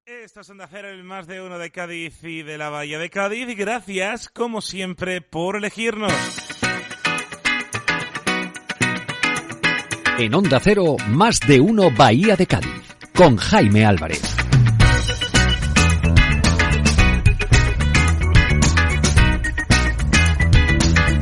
Esto es Onda Cero, el más de uno de Cádiz y de la Bahía de Cádiz. Y gracias, como siempre, por elegirnos. En Onda Cero, más de uno Bahía de Cádiz, con Jaime Álvarez.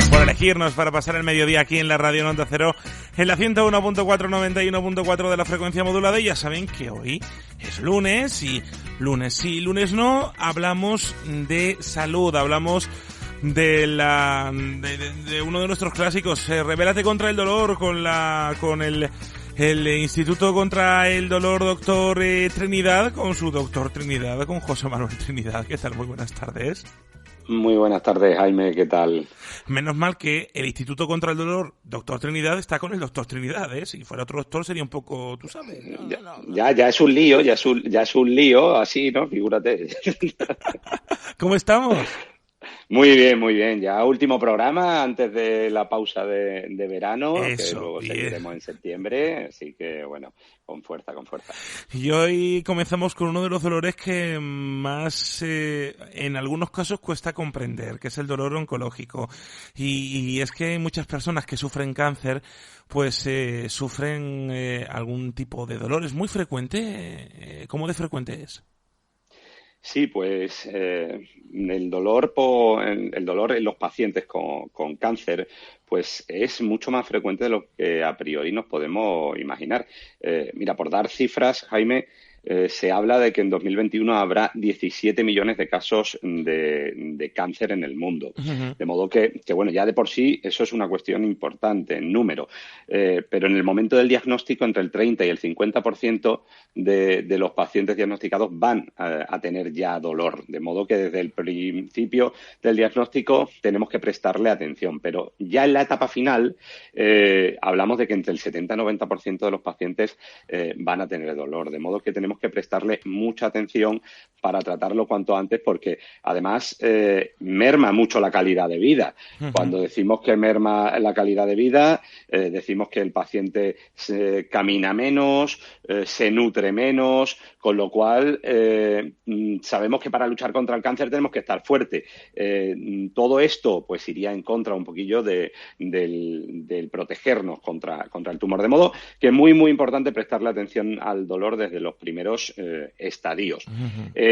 Por elegirnos para pasar el mediodía aquí en la radio en Onda Cero, en la 101.4, 91.4 de la frecuencia modulada. Y ya saben que hoy es lunes y lunes sí, lunes no, hablamos de salud, hablamos de uno de nuestros clásicos, Rebélate contra el dolor, con el Instituto contra el Dolor Doctor Trinidad, con su doctor Trinidad, con José Manuel Trinidad. ¿Qué tal? Muy buenas tardes. Muy buenas tardes, Jaime, ¿qué tal? Menos mal que el Instituto contra el Dolor, Doctor Trinidad, está con el Doctor Trinidad, ¿eh? Si fuera otro doctor sería un poco, tú sabes. Ya es un lío, ya es un lío, así, ¿no? Figúrate. ¿Cómo estamos? Muy bien. Ya último programa antes de la pausa de verano, Eso, que luego bien. seguiremos en septiembre, así que, bueno, con fuerza. Y hoy comenzamos con uno de los dolores que más, en algunos casos, cuesta comprender, que es el dolor oncológico. Y es que hay muchas personas que sufren cáncer, pues sufren algún tipo de dolor. ¿Es muy frecuente? ¿Cómo de frecuente es? Sí, pues el dolor en los pacientes con cáncer pues es mucho más frecuente de lo que a priori nos podemos imaginar. Mira, por dar cifras, Jaime, se habla de que en 2021 habrá 17 millones de casos de cáncer en el mundo. Uh-huh. De modo que, bueno, ya de por sí eso es una cuestión importante en número. Pero en el momento del diagnóstico, entre el 30 y el 50% de los pacientes diagnosticados van a tener ya dolor. De modo que desde el principio del diagnóstico tenemos que prestarle atención. Pero ya en la etapa final hablamos de que entre el 70 y 90% de los pacientes van a tener dolor. De modo que tenemos que prestarle mucha atención para tratarlo cuanto antes, porque además merma mucho la calidad de vida. Uh-huh. Cuando decimos que merma la calidad de vida, decimos que el paciente camina menos, se nutre menos, con lo cual sabemos que para luchar contra el cáncer tenemos que estar fuerte. Todo esto pues iría en contra un poquillo del protegernos contra el tumor, de modo que es muy, muy importante prestarle atención al dolor desde los primeros estadios. Uh-huh.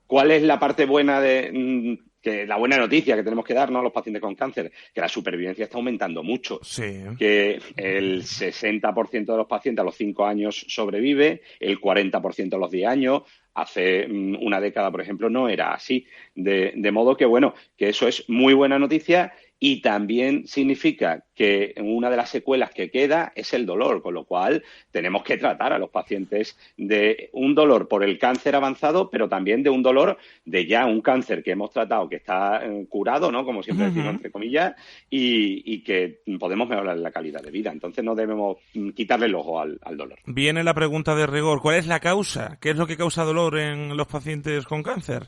¿Cuál es la parte buena que la buena noticia que tenemos que dar, ¿no?, a los pacientes con cáncer? Que la supervivencia está aumentando mucho. Sí. Que el 60% de los pacientes a los 5 años sobrevive, el 40% a los 10 años. Hace una década, por ejemplo, no era así. De modo que, bueno, que eso es muy buena noticia. Y también significa que una de las secuelas que queda es el dolor, con lo cual tenemos que tratar a los pacientes de un dolor por el cáncer avanzado, pero también de un dolor de ya un cáncer que hemos tratado, que está curado, ¿no?, como siempre decimos, entre comillas, y que podemos mejorar la calidad de vida. Entonces no debemos quitarle el ojo al dolor. Viene la pregunta de rigor. ¿Cuál es la causa? ¿Qué es lo que causa dolor en los pacientes con cáncer?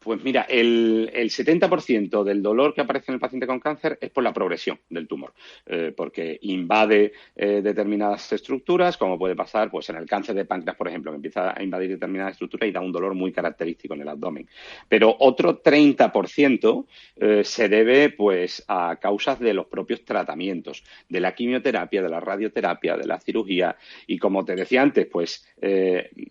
Pues mira, el 70% del dolor que aparece en el paciente con cáncer es por la progresión del tumor, porque invade determinadas estructuras, como puede pasar pues en el cáncer de páncreas, por ejemplo, que empieza a invadir determinadas estructuras y da un dolor muy característico en el abdomen. Pero otro 30% se debe pues a causas de los propios tratamientos, de la quimioterapia, de la radioterapia, de la cirugía. Y como te decía antes, pues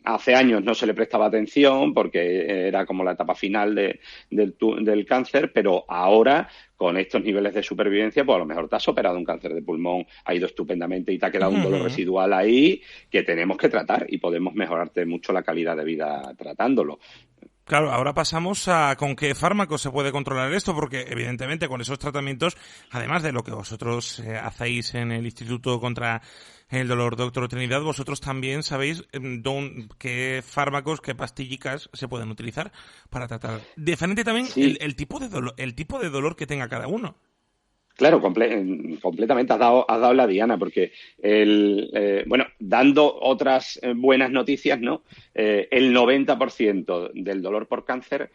hace años no se le prestaba atención porque era como la etapa final del cáncer, pero ahora con estos niveles de supervivencia, pues a lo mejor te has operado un cáncer de pulmón, ha ido estupendamente y te ha quedado un dolor residual ahí que tenemos que tratar y podemos mejorarte mucho la calidad de vida tratándolo. Claro, ahora pasamos a con qué fármacos se puede controlar esto, porque evidentemente con esos tratamientos, además de lo que vosotros hacéis en el Instituto contra el Dolor Doctor Trinidad, vosotros también sabéis qué fármacos, qué pastillicas se pueden utilizar para tratar. Diferente también sí. el tipo de dolor que tenga cada uno. Claro, completamente has dado la diana, porque dando otras buenas noticias, ¿no? El 90% del dolor por cáncer,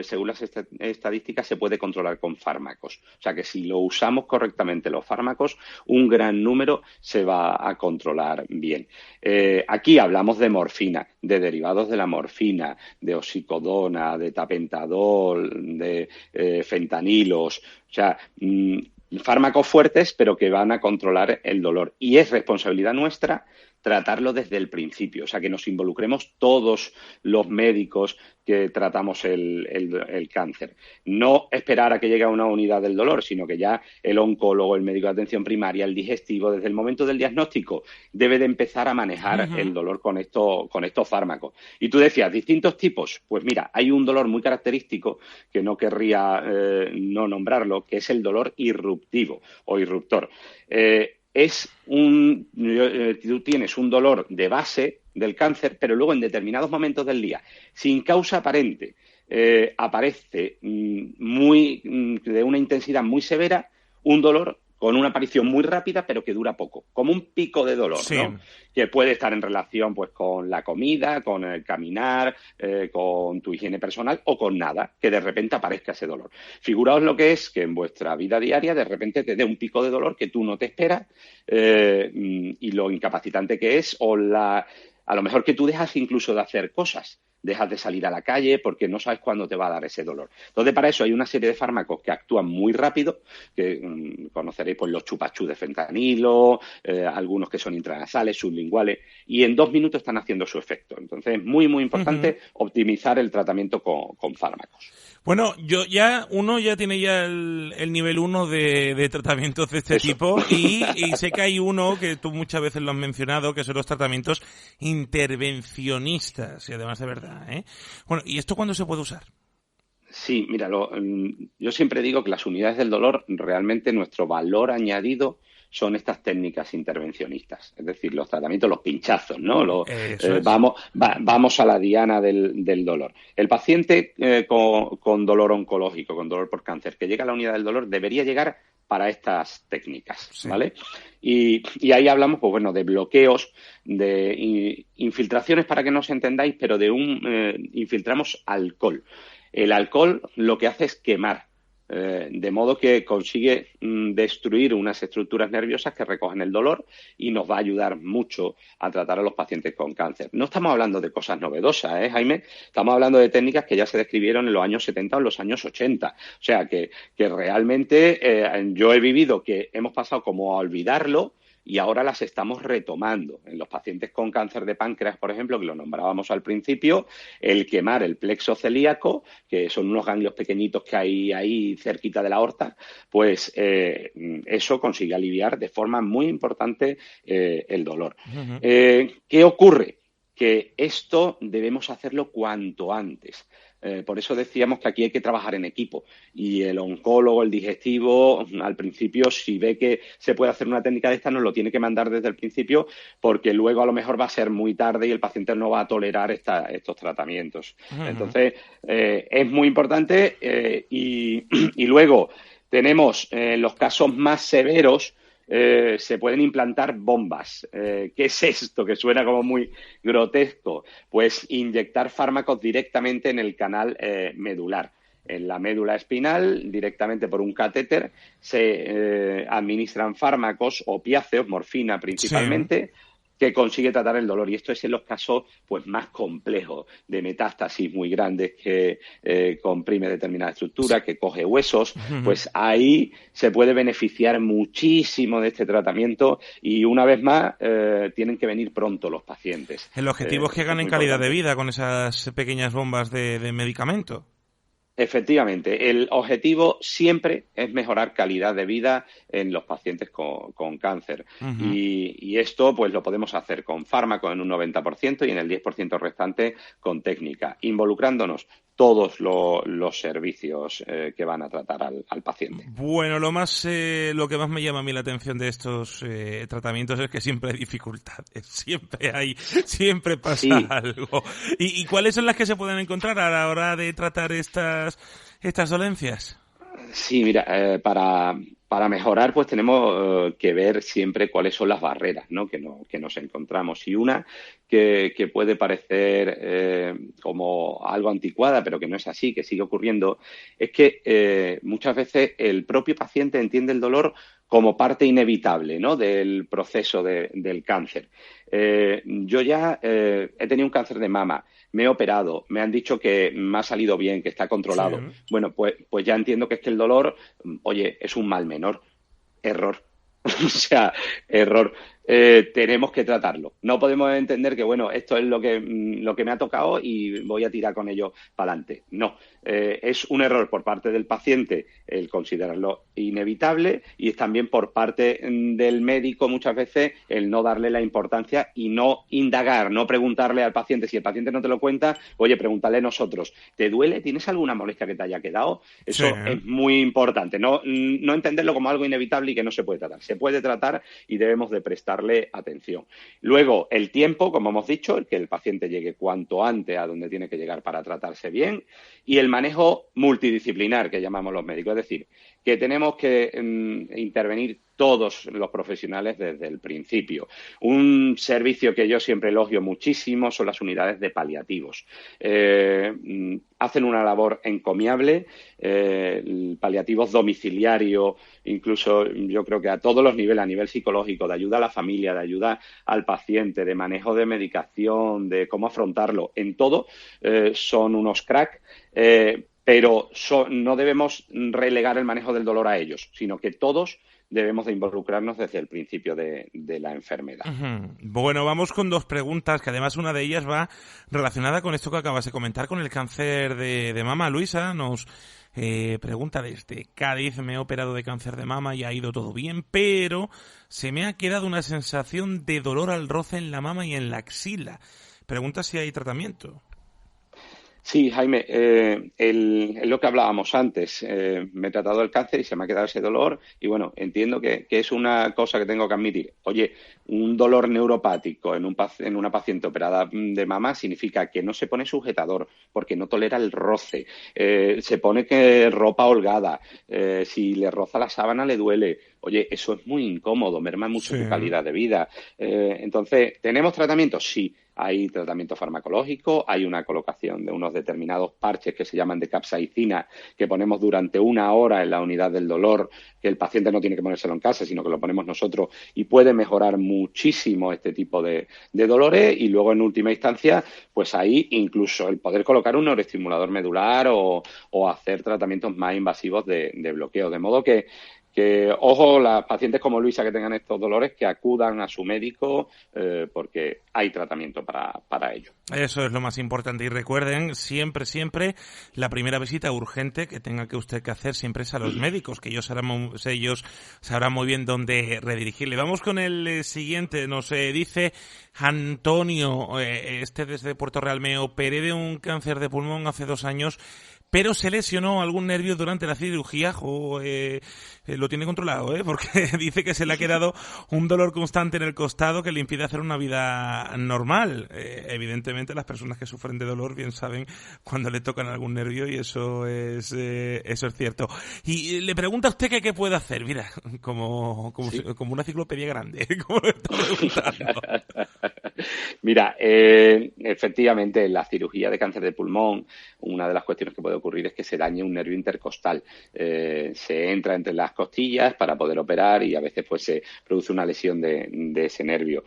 según las estadísticas, se puede controlar con fármacos. O sea que si lo usamos correctamente los fármacos, un gran número se va a controlar bien. Aquí hablamos de morfina, de derivados de la morfina, de oxicodona, de tapentadol, de fentanilos, o sea, fármacos fuertes, pero que van a controlar el dolor. Y es responsabilidad nuestra tratarlo desde el principio, o sea, que nos involucremos todos los médicos que tratamos el cáncer. No esperar a que llegue a una unidad del dolor, sino que ya el oncólogo, el médico de atención primaria, el digestivo, desde el momento del diagnóstico, debe de empezar a manejar el dolor con estos fármacos. Y tú decías, ¿distintos tipos? Pues mira, hay un dolor muy característico que no querría no nombrarlo, que es el dolor irruptivo o irruptor. Tú tienes un dolor de base del cáncer, pero luego en determinados momentos del día, sin causa aparente, aparece de una intensidad muy severa, un dolor con una aparición muy rápida, pero que dura poco, como un pico de dolor, sí, ¿no? Que puede estar en relación pues con la comida, con el caminar, con tu higiene personal o con nada, que de repente aparezca ese dolor. Figuraos lo que es que en vuestra vida diaria de repente te dé un pico de dolor que tú no te esperas y lo incapacitante que es a lo mejor que tú dejas incluso de hacer cosas. Dejas de salir a la calle porque no sabes cuándo te va a dar ese dolor. Entonces, para eso hay una serie de fármacos que actúan muy rápido, que conoceréis pues los chupachú de fentanilo, algunos que son intranasales, sublinguales, y en 2 minutos están haciendo su efecto. Entonces, es muy, muy importante optimizar el tratamiento con fármacos. Bueno, uno ya tiene el nivel 1 de tratamientos de este tipo y sé que hay uno que tú muchas veces lo has mencionado, que son los tratamientos intervencionistas, y además de verdad, ¿eh? Bueno, ¿y esto cuándo se puede usar? Sí, mira, yo siempre digo que las unidades del dolor, realmente nuestro valor añadido son estas técnicas intervencionistas, es decir, los tratamientos, los pinchazos, ¿no? Vamos a la diana del dolor. El paciente con dolor oncológico, con dolor por cáncer, que llega a la unidad del dolor, debería llegar para estas técnicas, ¿vale? Y ahí hablamos, pues bueno, de bloqueos, de infiltraciones, para que nos entendáis, pero infiltramos alcohol. El alcohol lo que hace es quemar, de modo que consigue destruir unas estructuras nerviosas que recogen el dolor y nos va a ayudar mucho a tratar a los pacientes con cáncer. No estamos hablando de cosas novedosas, Jaime? Estamos hablando de técnicas que ya se describieron en los años 70 o en los años 80. O sea, que realmente yo he vivido que hemos pasado como a olvidarlo, y ahora las estamos retomando. En los pacientes con cáncer de páncreas, por ejemplo, que lo nombrábamos al principio, el quemar el plexo celíaco, que son unos ganglios pequeñitos que hay ahí cerquita de la aorta, pues eso consigue aliviar de forma muy importante el dolor. ¿Qué ocurre? Que esto debemos hacerlo cuanto antes. Por eso decíamos que aquí hay que trabajar en equipo, y el oncólogo, el digestivo, al principio, si ve que se puede hacer una técnica de esta, nos lo tiene que mandar desde el principio, porque luego a lo mejor va a ser muy tarde y el paciente no va a tolerar estos tratamientos. Entonces, es muy importante y luego tenemos los casos más severos. Se pueden implantar bombas. ¿Qué es esto? Que suena como muy grotesco. Pues inyectar fármacos directamente en el canal medular. En la médula espinal, directamente por un catéter, se administran fármacos, opiáceos, morfina principalmente, que consigue tratar el dolor. Y esto es en los casos pues más complejos, de metástasis muy grandes, que comprime determinada estructura, que coge huesos. Pues ahí se puede beneficiar muchísimo de este tratamiento, y una vez más tienen que venir pronto los pacientes. El objetivo es que ganen calidad de vida con esas pequeñas bombas de medicamento. Efectivamente, el objetivo siempre es mejorar calidad de vida en los pacientes con cáncer. Y esto pues lo podemos hacer con fármaco en un 90% y en el 10% restante con técnica, involucrándonos todos los servicios que van a tratar al paciente. Bueno, lo que más me llama a mí la atención de estos tratamientos es que siempre hay dificultades, siempre pasa algo. ¿Y cuáles son las que se pueden encontrar a la hora de tratar estas dolencias? Sí, mira, para mejorar, pues tenemos que ver siempre cuáles son las barreras, ¿no? Que nos encontramos. Y una que puede parecer como algo anticuada, pero que no es así, que sigue ocurriendo, es que muchas veces el propio paciente entiende el dolor como parte inevitable, ¿no? Del proceso del cáncer. Yo ya he tenido un cáncer de mama, me he operado, me han dicho que me ha salido bien, que está Sí. controlado. Bueno, pues ya entiendo que es que el dolor, oye, es un mal menor. Error. O sea, error. Tenemos que tratarlo. No podemos entender que, bueno, esto es lo que me ha tocado y voy a tirar con ello para adelante. No. Es un error por parte del paciente el considerarlo inevitable y es también por parte del médico muchas veces el no darle la importancia y no indagar, no preguntarle al paciente. Si el paciente no te lo cuenta, oye, pregúntale nosotros. ¿Te duele? ¿Tienes alguna molestia que te haya quedado? Sí. Eso es muy importante. No entenderlo como algo inevitable y que no se puede tratar. Se puede tratar y debemos de prestarle atención. Luego, el tiempo, como hemos dicho, el que el paciente llegue cuanto antes a donde tiene que llegar para tratarse bien, y el manejo multidisciplinar que llamamos los médicos, es decir, que tenemos que intervenir todos los profesionales desde el principio. Un servicio que yo siempre elogio muchísimo son las unidades de paliativos. Hacen una labor encomiable, paliativos domiciliarios, incluso yo creo que a todos los niveles, a nivel psicológico, de ayuda a la familia, de ayuda al paciente, de manejo de medicación, de cómo afrontarlo, en todo son unos cracks. Pero no debemos relegar el manejo del dolor a ellos, sino que todos debemos de involucrarnos desde el principio de la enfermedad. Bueno, vamos con dos preguntas, que además una de ellas va relacionada con esto que acabas de comentar, con el cáncer de mama. Luisa nos pregunta desde Cádiz: me he operado de cáncer de mama y ha ido todo bien, pero se me ha quedado una sensación de dolor al roce en la mama y en la axila. Pregunta si hay tratamiento. Sí, Jaime, es lo que hablábamos antes. Me he tratado el cáncer y se me ha quedado ese dolor y bueno, entiendo que es una cosa que tengo que admitir. Oye, un dolor neuropático en una paciente operada de mama significa que no se pone sujetador porque no tolera el roce, se pone ropa holgada, si le roza la sábana le duele. Oye, eso es muy incómodo, merma mucho Sí. tu calidad de vida. Entonces, ¿tenemos tratamiento? Sí. Hay tratamiento farmacológico, hay una colocación de unos determinados parches que se llaman de capsaicina que ponemos durante 1 hora en la unidad del dolor, que el paciente no tiene que ponérselo en casa, sino que lo ponemos nosotros y puede mejorar muchísimo este tipo de dolores. Y luego, en última instancia, pues ahí incluso el poder colocar un neuroestimulador medular o hacer tratamientos más invasivos de bloqueo. De modo que ojo, las pacientes como Luisa que tengan estos dolores, que acudan a su médico porque hay tratamiento para ello. Eso es lo más importante. Y recuerden, siempre, la primera visita urgente que tenga que usted que hacer siempre es a los médicos, que ellos sabrán muy bien dónde redirigirle. Vamos con el siguiente. Nos dice Antonio, desde Puerto Real: me operé de un cáncer de pulmón hace 2 años, pero se lesionó algún nervio durante la cirugía. Lo tiene controlado, porque dice que se le ha quedado un dolor constante en el costado que le impide hacer una vida normal. Evidentemente, las personas que sufren de dolor bien saben cuando le tocan algún nervio, y eso es cierto. Y le pregunta a usted qué puede hacer. Mira, como una enciclopedia grande, como le está preguntando. Mira, efectivamente, en la cirugía de cáncer de pulmón, una de las cuestiones que puede ocurrir es que se dañe un nervio intercostal. Se entra entre las costillas para poder operar y a veces pues se produce una lesión de ese nervio.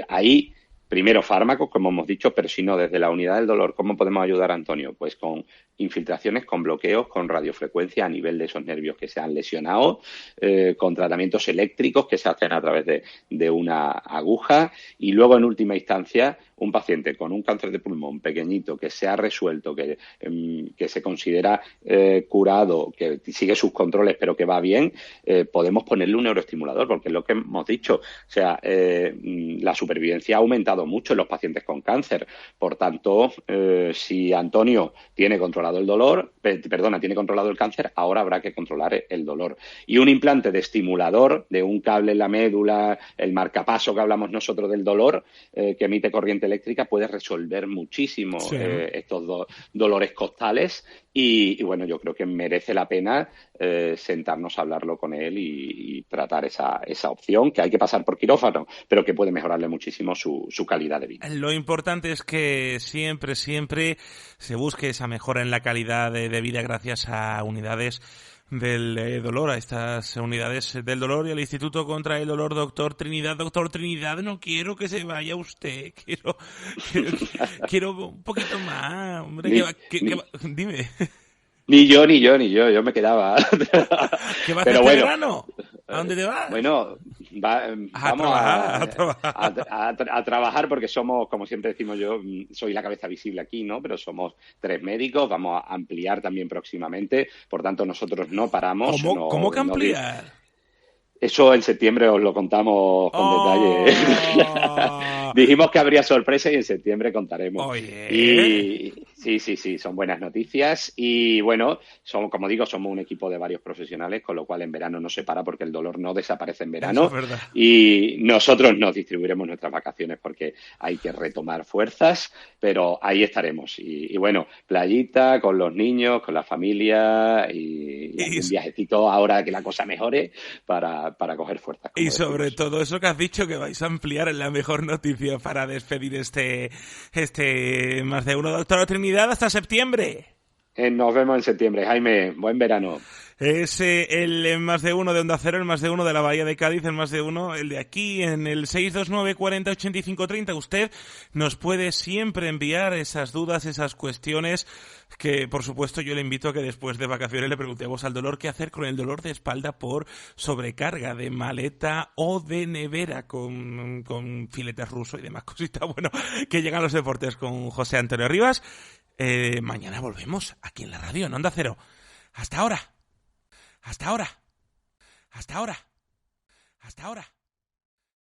Ahí, primero fármacos, como hemos dicho, pero si no, desde la unidad del dolor, ¿cómo podemos ayudar a Antonio? Pues con infiltraciones, con bloqueos, con radiofrecuencia a nivel de esos nervios que se han lesionado, con tratamientos eléctricos que se hacen a través de una aguja, y luego, en última instancia, un paciente con un cáncer de pulmón pequeñito que se ha resuelto, que se considera curado, que sigue sus controles pero que va bien, podemos ponerle un neuroestimulador, porque es lo que hemos dicho. O sea, la supervivencia ha aumentado mucho en los pacientes con cáncer. Por tanto, si Antonio tiene controlado tiene controlado el cáncer, ahora habrá que controlar el dolor. Y un implante de estimulador, de un cable en la médula, el marcapaso que hablamos nosotros del dolor, que emite corriente eléctrica puede resolver muchísimo estos dolores costales y bueno, yo creo que merece la pena sentarnos a hablarlo con él y tratar esa opción, que hay que pasar por quirófano, pero que puede mejorarle muchísimo su calidad de vida. Lo importante es que siempre se busque esa mejora en la calidad de vida gracias a unidades del dolor, a estas unidades del dolor y al Instituto contra el Dolor, Doctor Trinidad. Doctor Trinidad, no quiero que se vaya usted, quiero un poquito más, hombre, dime. Ni yo, yo me quedaba. ¿Qué vas a hacer Pero bueno, verano? ¿A dónde te vas? Bueno, vamos a trabajar porque somos, como siempre decimos yo, soy la cabeza visible aquí, ¿no? Pero somos 3 médicos, vamos a ampliar también próximamente, por tanto nosotros no paramos. ¿Cómo que ampliar? Eso en septiembre os lo contamos con detalle. Dijimos que habría sorpresa y en septiembre contaremos. Oye. Y sí, son buenas noticias. Y bueno, como digo, somos un equipo de varios profesionales, con lo cual en verano no se para porque el dolor no desaparece en verano. Eso es verdad. Y nosotros nos distribuiremos nuestras vacaciones porque hay que retomar fuerzas, pero ahí estaremos. Y bueno, playita con los niños, con la familia y un viajecito ahora que la cosa mejore para coger fuerzas. Y sobre todo eso que has dicho, que vais a ampliar en la mejor noticia para despedir este Más de Uno, doctora Trinidad, hasta septiembre. Nos vemos en septiembre, Jaime. Buen verano. Es el Más de Uno de Onda Cero, el Más de Uno de la Bahía de Cádiz, el Más de Uno, el de aquí, en el 629 40 85 30. Usted nos puede siempre enviar esas dudas, esas cuestiones que, por supuesto, yo le invito a que después de vacaciones le preguntemos al dolor qué hacer con el dolor de espalda por sobrecarga de maleta o de nevera con filetes rusos y demás cositas. Bueno, que llegan los deportes con José Antonio Rivas. Mañana volvemos aquí en la radio, en Onda Cero. Hasta ahora. Hasta ahora.